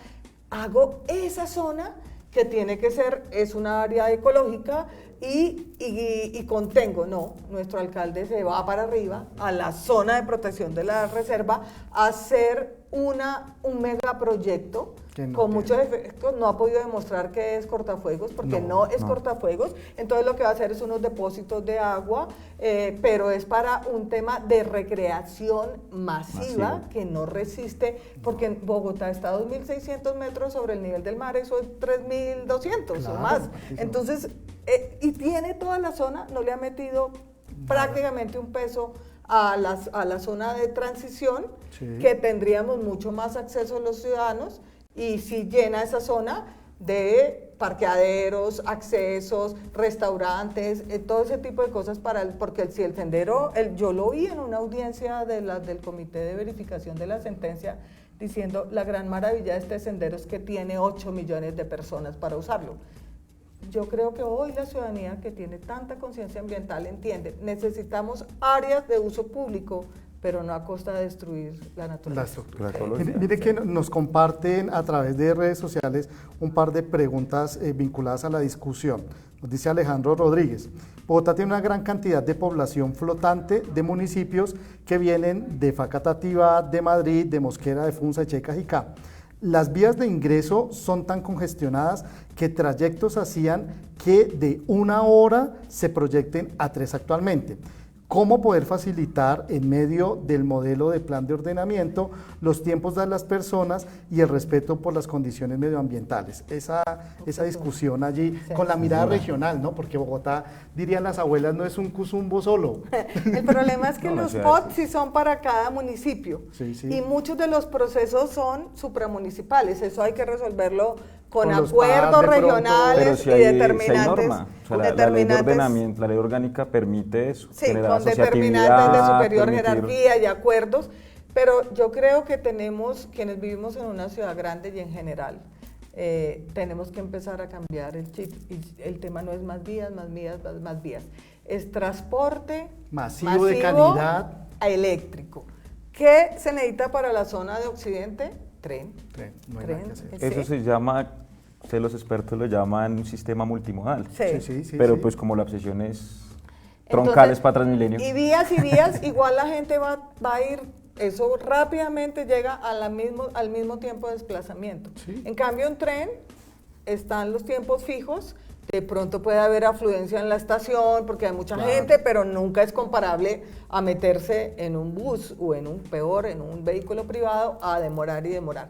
hago esa zona que tiene que ser, es una área ecológica y contengo, no, nuestro alcalde se va para arriba a la zona de protección de la reserva a hacer un megaproyecto con muchos efectos, no ha podido demostrar que es cortafuegos, porque no es cortafuegos, entonces lo que va a hacer es unos depósitos de agua, pero es para un tema de recreación masiva que no resiste, porque en Bogotá está a 2.600 metros sobre el nivel del mar, eso es 3.200 o más, entonces, y tiene toda la zona, no le ha metido prácticamente un peso a la zona de transición, que tendríamos mucho más acceso a los ciudadanos, y si llena esa zona de parqueaderos, accesos, restaurantes, todo ese tipo de cosas porque si el sendero, yo lo vi en una audiencia del Comité de Verificación de la Sentencia, diciendo la gran maravilla de este sendero es que tiene 8 millones de personas para usarlo. Yo creo que hoy la ciudadanía que tiene tanta conciencia ambiental entiende, necesitamos áreas de uso público, pero no a costa de destruir la naturaleza. Mire que nos comparten a través de redes sociales un par de preguntas vinculadas a la discusión. Nos dice Alejandro Rodríguez, Bogotá tiene una gran cantidad de población flotante de municipios que vienen de Facatativá, de Madrid, de Mosquera, de Funza, de Checa, Jicá. Las vías de ingreso son tan congestionadas que trayectos hacían que de 1 hora se proyecten a 3 actualmente. ¿Cómo poder facilitar en medio del modelo de plan de ordenamiento los tiempos de las personas y el respeto por las condiciones medioambientales? Esa discusión allí con la mirada regional, ¿no? Porque Bogotá, dirían las abuelas, no es un cuzumbo solo. El problema es que los POT sí son para cada municipio y muchos de los procesos son supramunicipales, eso hay que resolverlo con acuerdos regionales y determinantes. Si hay norma. O sea, la ley de ordenamiento, la ley orgánica permite eso. Sí, con determinantes de superior jerarquía y acuerdos, pero yo creo que tenemos, quienes vivimos en una ciudad grande y en general, tenemos que empezar a cambiar el chip. Y el tema no es más vías, más vías. Es transporte masivo de calidad eléctrico. ¿Qué se necesita para la zona de Occidente? Tren. No hay nada que hacer. Eso se llama, los expertos lo llaman un sistema multimodal. Sí. Pero pues como la obsesión es troncales para Transmilenio. Y vías, igual la gente va a ir, eso rápidamente llega al mismo tiempo de desplazamiento. En cambio en tren están los tiempos fijos, de pronto puede haber afluencia en la estación porque hay mucha gente, pero nunca es comparable a meterse en un bus o en un vehículo privado a demorar y demorar.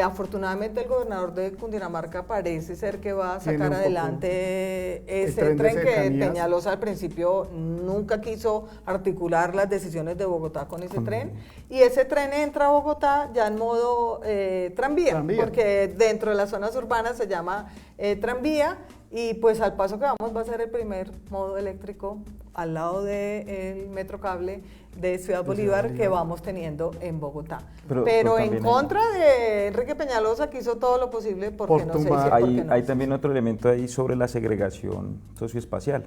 Afortunadamente el gobernador de Cundinamarca parece ser que va a sacar adelante ese tren que Peñalosa al principio nunca quiso articular las decisiones de Bogotá con ese tren, y ese tren entra a Bogotá ya en modo tranvía, porque dentro de las zonas urbanas se llama tranvía, y pues al paso que vamos va a ser el primer modo eléctrico al lado del Metrocable de Ciudad Bolívar que vamos teniendo en Bogotá. Pero en contra de Enrique Peñalosa, que hizo todo lo posible porque no se hizo. Hay también otro elemento ahí sobre la segregación socioespacial,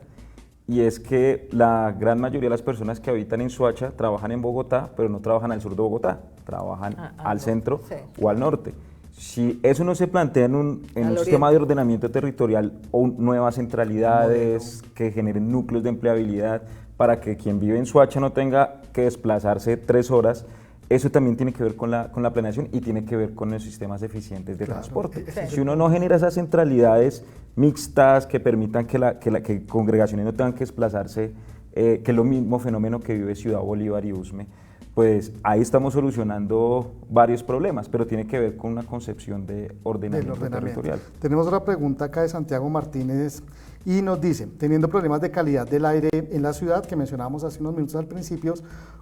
y es que la gran mayoría de las personas que habitan en Soacha trabajan en Bogotá, pero no trabajan al sur de Bogotá, trabajan al centro o al norte. Si eso no se plantea en un sistema de ordenamiento territorial o nuevas centralidades que generen núcleos de empleabilidad para que quien vive en Soacha no tenga que desplazarse 3 horas, eso también tiene que ver con la planeación y tiene que ver con los sistemas eficientes de transporte. Si uno no genera esas centralidades mixtas que permitan que congregaciones no tengan que desplazarse, que es lo mismo fenómeno que vive Ciudad Bolívar y Usme, pues ahí estamos solucionando varios problemas, pero tiene que ver con una concepción de ordenamiento territorial. Tenemos otra pregunta acá de Santiago Martínez y nos dice, teniendo problemas de calidad del aire en la ciudad, que mencionábamos hace unos minutos al principio,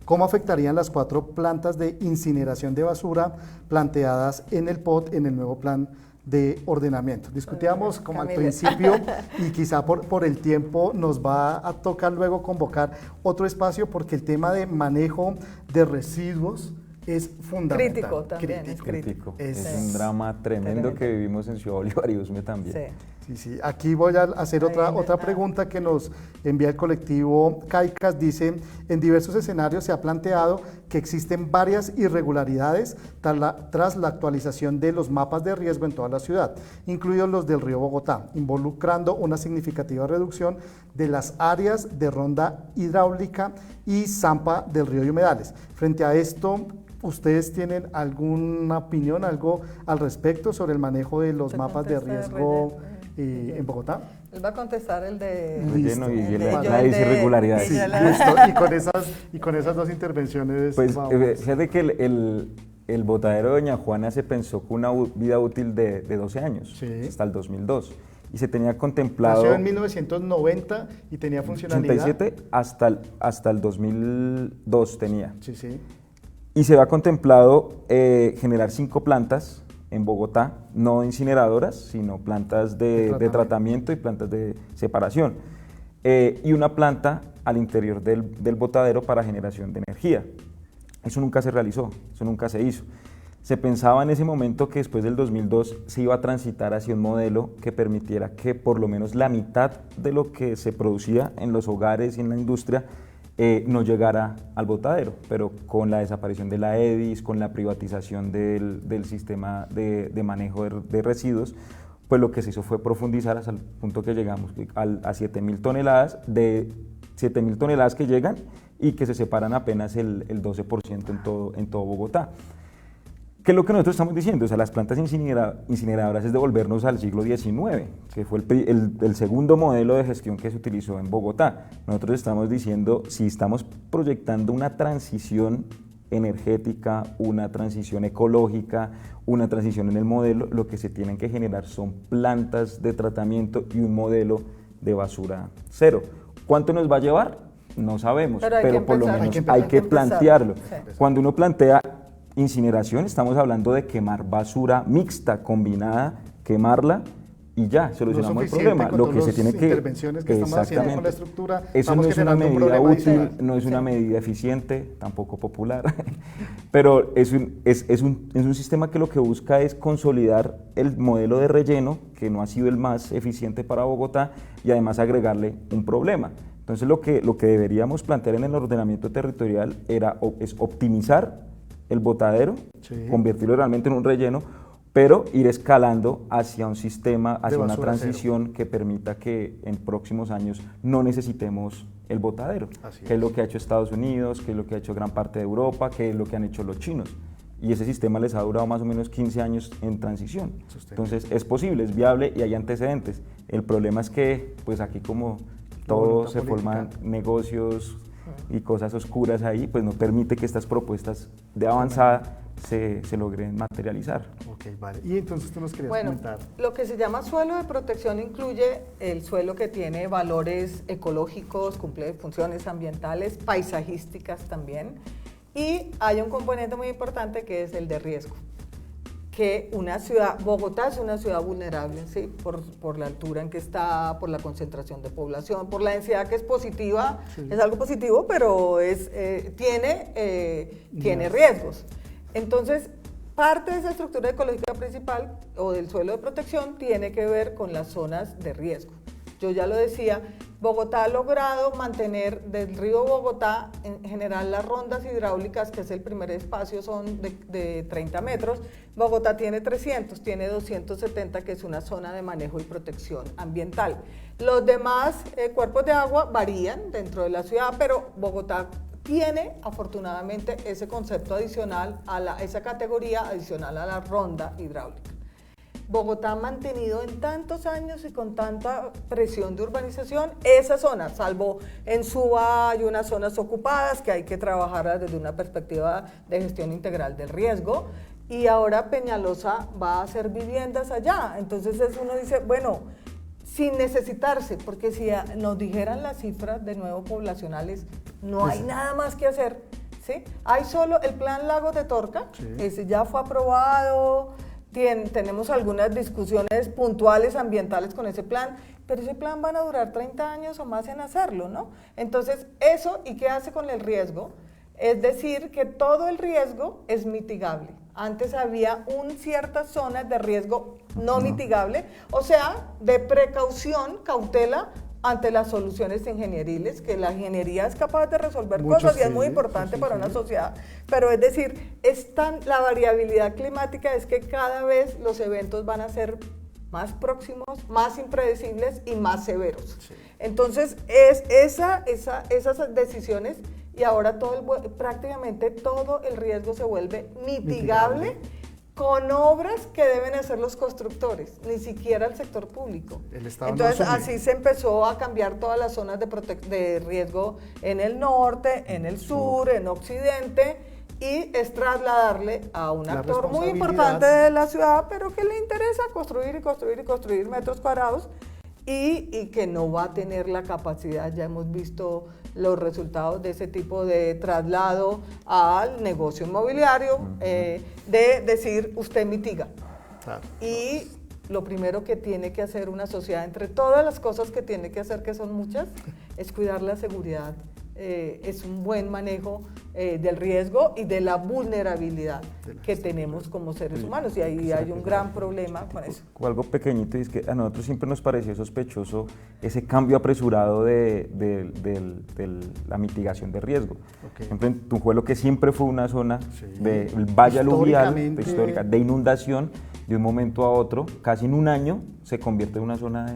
¿cómo afectarían las 4 plantas de incineración de basura planteadas en el POT en el nuevo plan de ordenamiento? Discutíamos como al principio y quizá por el tiempo nos va a tocar luego convocar otro espacio porque el tema de manejo de residuos es fundamental. Crítico también, es crítico. Es un drama tremendo que vivimos en Ciudad Bolívar y Usme también. Sí. Aquí voy a hacer otra pregunta que nos envía el colectivo Caicas. Dice, en diversos escenarios se ha planteado que existen varias irregularidades tras la actualización de los mapas de riesgo en toda la ciudad, incluidos los del río Bogotá, involucrando una significativa reducción de las áreas de ronda hidráulica y zampa del río y humedales. Frente a esto, ¿ustedes tienen alguna opinión, algo al respecto sobre el manejo de los mapas de riesgo en Bogotá? Él va a contestar el de... Listo. Nadie dice irregularidades. Sí, listo. Y con esas 2 intervenciones pues vamos. fíjate que el botadero de Doña Juana se pensó con una vida útil de 12 años, hasta el 2002. Y se tenía contemplado... Nació en 1990 y tenía funcionalidad... 87 hasta el 2002 tenía. Sí. Y se había contemplado generar 5 plantas en Bogotá, no incineradoras, sino plantas de tratamiento y plantas de separación. Y una planta al interior del botadero para generación de energía. Eso nunca se realizó, eso nunca se hizo. Se pensaba en ese momento que después del 2002 se iba a transitar hacia un modelo que permitiera que por lo menos la mitad de lo que se producía en los hogares y en la industria no llegara al botadero, pero con la desaparición de la EDIS, con la privatización del sistema de manejo de residuos, pues lo que se hizo fue profundizar hasta el punto que llegamos a 7.000 toneladas, de 7.000 toneladas que llegan y que se separan apenas el 12% en todo Bogotá. ¿Qué es lo que nosotros estamos diciendo? O sea, las plantas incineradoras es devolvernos al siglo XIX, que fue el segundo modelo de gestión que se utilizó en Bogotá. Nosotros estamos diciendo, si estamos proyectando una transición energética, una transición ecológica, una transición en el modelo, lo que se tienen que generar son plantas de tratamiento y un modelo de basura cero. ¿Cuánto nos va a llevar? No sabemos, pero por lo menos hay que plantearlo. Cuando uno plantea incineración, estamos hablando de quemar basura mixta, combinada, quemarla y ya, solucionamos el problema. Lo que se tiene que... intervenciones que estamos haciendo con la estructura, eso no es una medida útil, no es una medida eficiente, tampoco popular, pero es un sistema que lo que busca es consolidar el modelo de relleno, que no ha sido el más eficiente para Bogotá, y además agregarle un problema. Entonces lo que deberíamos plantear en el ordenamiento territorial es optimizar el botadero, convertirlo realmente en un relleno, pero ir escalando hacia un sistema, hacia una transición que permita que en próximos años no necesitemos el botadero, que es lo que ha hecho Estados Unidos, que es lo que ha hecho gran parte de Europa, que es lo que han hecho los chinos. Y ese sistema les ha durado más o menos 15 años en transición. Entonces es posible, es viable y hay antecedentes. El problema es que pues aquí como todo se forman negocios y cosas oscuras ahí, pues no permite que estas propuestas de avanzada se logren materializar. Ok, vale. Y entonces tú nos querías comentar. Lo que se llama suelo de protección incluye el suelo que tiene valores ecológicos, cumple funciones ambientales, paisajísticas también, y hay un componente muy importante que es el de riesgo. Que una ciudad, Bogotá es una ciudad vulnerable, ¿sí? por la altura en que está, por la concentración de población, por la densidad que es positiva, es algo positivo, pero tiene riesgos. Entonces, parte de esa estructura ecológica principal o del suelo de protección tiene que ver con las zonas de riesgo. Yo ya lo decía, Bogotá ha logrado mantener del río Bogotá, en general las rondas hidráulicas, que es el primer espacio, son de 30 metros. Bogotá tiene 300, tiene 270, que es una zona de manejo y protección ambiental. Los demás cuerpos de agua varían dentro de la ciudad, pero Bogotá tiene afortunadamente ese concepto adicional, esa categoría adicional a la ronda hidráulica. Bogotá ha mantenido en tantos años y con tanta presión de urbanización esa zona, salvo en Suba hay unas zonas ocupadas que hay que trabajar desde una perspectiva de gestión integral del riesgo, y ahora Peñalosa va a hacer viviendas allá. Entonces uno dice, bueno, sin necesitarse, porque si nos dijeran las cifras de nuevo poblacionales, no hay nada más que hacer, ¿sí? Hay solo el plan Lagos de Torca, ese ya fue aprobado, tenemos algunas discusiones puntuales ambientales con ese plan, pero ese plan van a durar 30 años o más en hacerlo, ¿no? Entonces, eso, ¿y qué hace con el riesgo? Es decir, que todo el riesgo es mitigable. Antes había ciertas zonas de riesgo no mitigable, o sea, de precaución, cautela, ante las soluciones ingenieriles, que la ingeniería es capaz de resolver cosas y es muy importante para una sociedad, pero es decir, la variabilidad climática es que cada vez los eventos van a ser más próximos, más impredecibles y más severos. Entonces, esas decisiones, y ahora prácticamente todo el riesgo se vuelve mitigable con obras que deben hacer los constructores, ni siquiera el sector público. Entonces, así se empezó a cambiar todas las zonas de riesgo en el norte, en el sur, en occidente, y es trasladarle a un actor muy importante de la ciudad, pero que le interesa construir y construir y construir metros cuadrados, y que no va a tener la capacidad. Ya hemos visto los resultados de ese tipo de traslado al negocio inmobiliario, de decir, usted mitiga. Y lo primero que tiene que hacer una sociedad, entre todas las cosas que tiene que hacer, que son muchas, es cuidar la seguridad. Es un buen manejo del riesgo y de la vulnerabilidad que tenemos como seres humanos, y ahí hay un gran problema con eso. Algo pequeñito, y es que a nosotros siempre nos pareció sospechoso ese cambio apresurado de la mitigación de riesgo. Por ejemplo, en Tunjuelo, lo que siempre fue una zona del valle aluvial, histórica, de inundación, de un momento a otro, casi en un año, se convierte en una zona de,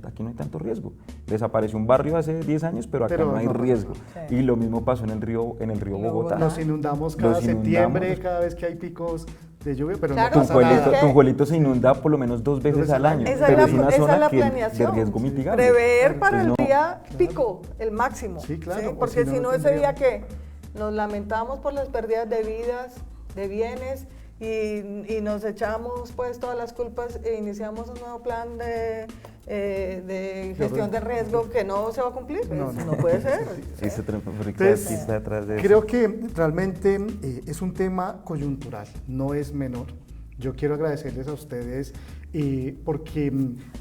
aquí no hay tanto riesgo. Desapareció un barrio hace 10 años, pero acá no hay riesgo. Sí. Y lo mismo pasó en el río Bogotá. Nos inundamos cada septiembre, cada vez que hay picos de lluvia, pero claro, no pasa nada. Tunjuelito se inunda por lo menos 2 veces al año, pero es una zona de riesgo mitigable. Prever para el día pico, el máximo. Sí, claro. ¿Sí? Porque si no, ese día que nos lamentamos por las pérdidas de vidas, de bienes, y nos echamos pues todas las culpas e iniciamos un nuevo plan de gestión de riesgo que no se va a cumplir. No puede ser. Creo que realmente es un tema coyuntural, no es menor. Yo quiero agradecerles a ustedes porque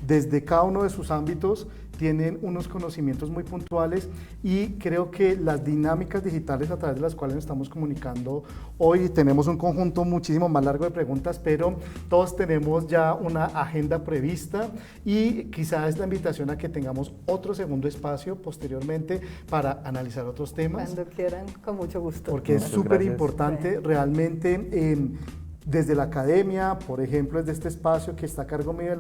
desde cada uno de sus ámbitos tienen unos conocimientos muy puntuales, y creo que las dinámicas digitales a través de las cuales nos estamos comunicando hoy, tenemos un conjunto muchísimo más largo de preguntas, pero todos tenemos ya una agenda prevista, y quizás es la invitación a que tengamos otro segundo espacio posteriormente para analizar otros temas. Cuando quieran, con mucho gusto. Porque es súper importante realmente. Desde la academia, por ejemplo, desde este espacio que está a cargo mío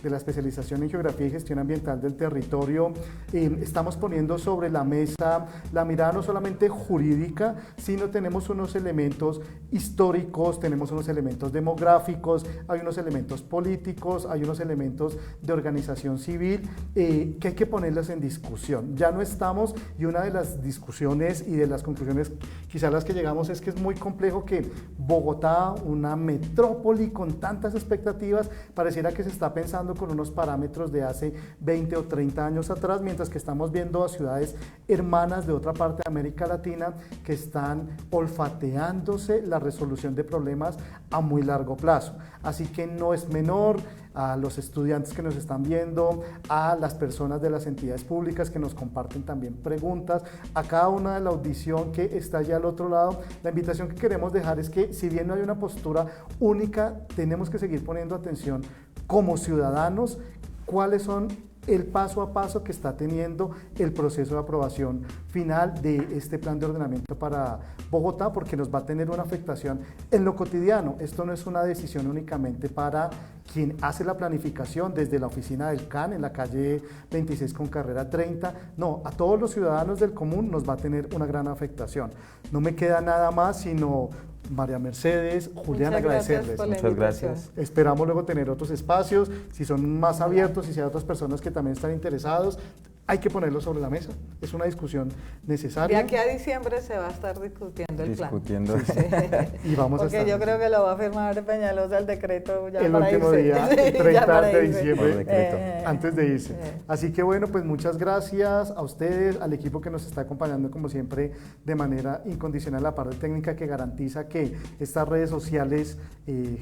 de la especialización en Geografía y Gestión Ambiental del Territorio, estamos poniendo sobre la mesa la mirada no solamente jurídica, sino tenemos unos elementos históricos, tenemos unos elementos demográficos, hay unos elementos políticos, hay unos elementos de organización civil que hay que ponerlos en discusión. Ya no estamos, y una de las discusiones y de las conclusiones quizás las que llegamos es que es muy complejo que Bogotá, una metrópoli con tantas expectativas, pareciera que se está pensando con unos parámetros de hace 20 o 30 años atrás, mientras que estamos viendo a ciudades hermanas de otra parte de América Latina que están olfateándose la resolución de problemas a muy largo plazo. Así que no es menor a los estudiantes que nos están viendo, a las personas de las entidades públicas que nos comparten también preguntas, a cada una de la audición que está allá al otro lado. La invitación que queremos dejar es que, si bien no hay una postura única, tenemos que seguir poniendo atención como ciudadanos cuáles son el paso a paso que está teniendo el proceso de aprobación final de este plan de ordenamiento para Bogotá, porque nos va a tener una afectación en lo cotidiano. Esto no es una decisión únicamente para quien hace la planificación desde la oficina del CAN en la calle 26 con carrera 30, no, a todos los ciudadanos del común nos va a tener una gran afectación. No me queda nada más sino María Mercedes, Julián, Muchas gracias agradecerles. por la Muchas invitación. gracias. Esperamos luego tener otros espacios, si son más abiertos, si hay otras personas que también están interesados, hay que ponerlo sobre la mesa, es una discusión De necesaria. aquí a diciembre se va a estar discutiendo el plan. Y vamos a Porque estar yo creo que lo va a firmar Peñalosa el decreto ya el para último irse. día, Sí, el ya 30 para de irse. diciembre, Por decreto. antes de irse. Así que bueno, pues muchas gracias a ustedes, al equipo que nos está acompañando como siempre de manera incondicional, la parte técnica que garantiza que estas redes sociales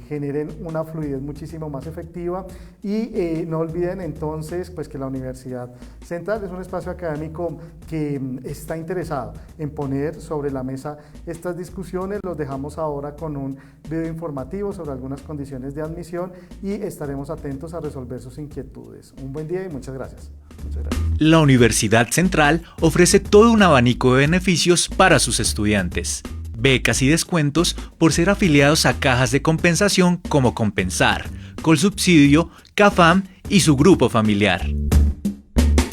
generen una fluidez muchísimo más efectiva. Y no olviden entonces pues que la Universidad Central es un espacio académico que está interesado en poner sobre la mesa estas discusiones. Los dejamos ahora con un video informativo sobre algunas condiciones de admisión y estaremos atentos a resolver sus inquietudes. Un buen día y muchas gracias. Muchas gracias. La Universidad Central ofrece todo un abanico de beneficios para sus estudiantes. Becas y descuentos por ser afiliados a cajas de compensación como Compensar, Colsubsidio, CAFAM y su grupo familiar.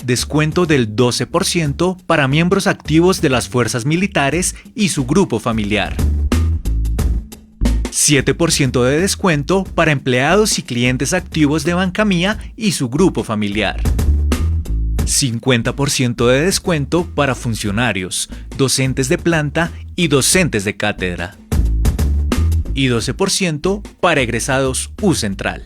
Descuento del 12% para miembros activos de las fuerzas militares y su grupo familiar. 7% de descuento para empleados y clientes activos de Banca Mía y su grupo familiar. 50% de descuento para funcionarios, docentes de planta y docentes de cátedra. Y 12% para egresados U-Central.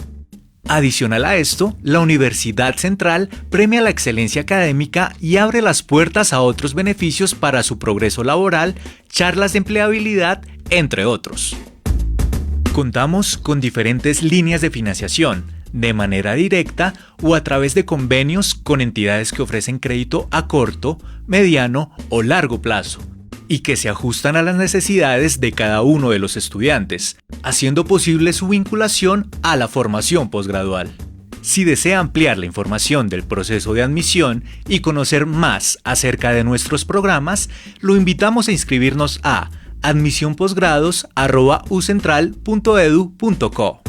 Adicional a esto, la Universidad Central premia la excelencia académica y abre las puertas a otros beneficios para su progreso laboral, charlas de empleabilidad, entre otros. Contamos con diferentes líneas de financiación, de manera directa o a través de convenios con entidades que ofrecen crédito a corto, mediano o largo plazo, y que se ajustan a las necesidades de cada uno de los estudiantes, haciendo posible su vinculación a la formación posgradual. Si desea ampliar la información del proceso de admisión y conocer más acerca de nuestros programas, lo invitamos a inscribirnos a admisionposgrados@ucentral.edu.co.